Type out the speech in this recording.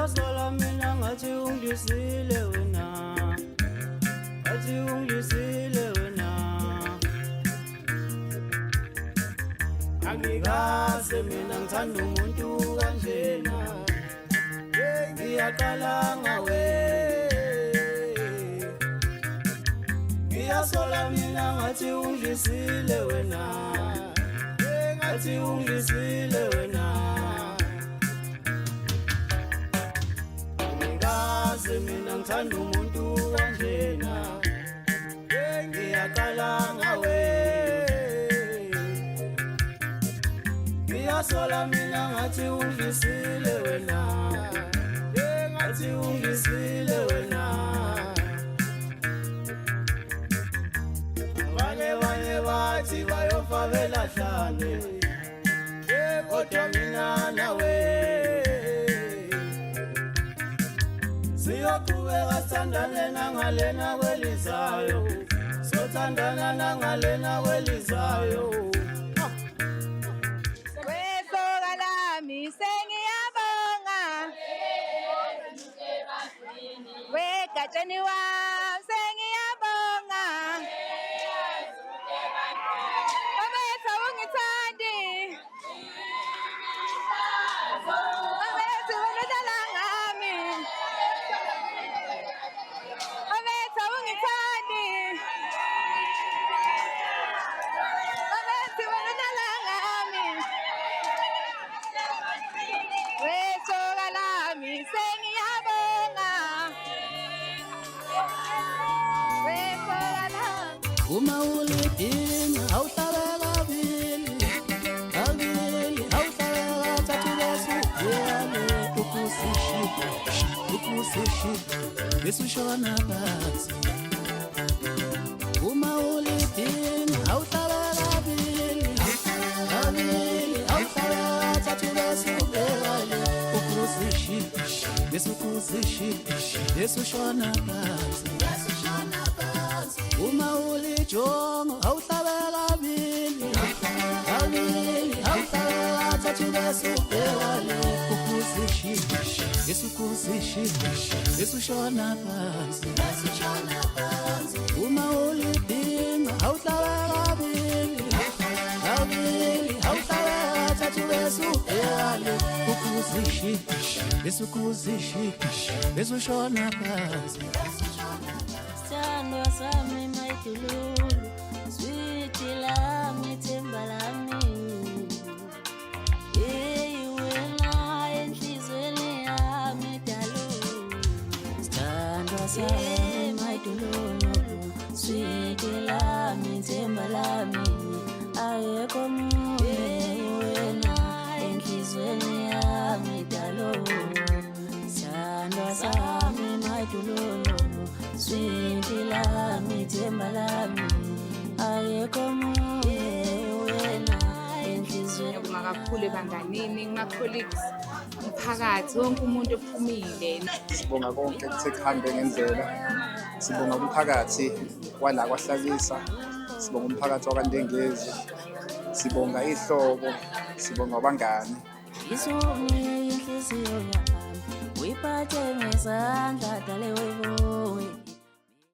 ngiyasola mina ngathi ungidlisile wena, ngathi ungidlisile wena. Angikaze mina ngithanda umuntu kanjena, ngiyaqala ngawe. Ngiyasola mina ngathi ungidlisile wena, ngathi ungidlisile wena. Angikaze mina ngithanda umuntu kanjena, ngiyaqala ngawe. Ngiyasola mina ngathi ungidlisile wena, ngathi ungidlisile wena. Abanye bathi bayofa belahlane, kodwa mina nawe siyoqhubeka sithandane nangalena kwelizayo, sothandana nangalena kwelizayo. Wesoka lami sengiyabonga, wegatsheni wami sengiyabonga. Babethu ungithandi, babethu unodlala ngami, babethu ungithandi, babethu unodlala ngami. Wesoka lami sengiyabonga, wesoka lami. Uma ulidinga awuhlabela kabili, kabili awuhlabela thathu lesiyale ukusishida, ukusishida besushona phansi. Uma ulidinga awuhlabela kabili, kabili awuhlabela thathu lesiyale ukusishida, besukusishida besushona phansi. Uma ulijonga awuhlabela kabili, kabili awuhlabela thathu lesiyale ukusishida, besukusishida besushona phansi. Uma ulidinga awuhlabela kabili, kabili awuhlabela thathu lesiyale ukusishida, besukusishida besushona phansi. Sithandwa sami mayidululu, switi lami themba lami. Wena enhlizweni yami dalo. Sithandwa sami mayidululu, switi lami themba lami. Ayekho omunye wena enhlizweni yami dalo. Sithandwa sami mayidululu, switi lami themba lami. Ayekho omunye wena enhlizweni. Ngakakhulu ebanganini, kuma-colleagues, umphakathi, wonke umuntu ophumile. Sibonga konke kuthe kuhambe ngendlela. Sibonga umphakathi wala kwaHlakisa, sibonga umphakathi wakwaNdengezi, sibonga ihlobo, sibonga abangani. Isumi inhliziyo yami uyiphathe ngezandla.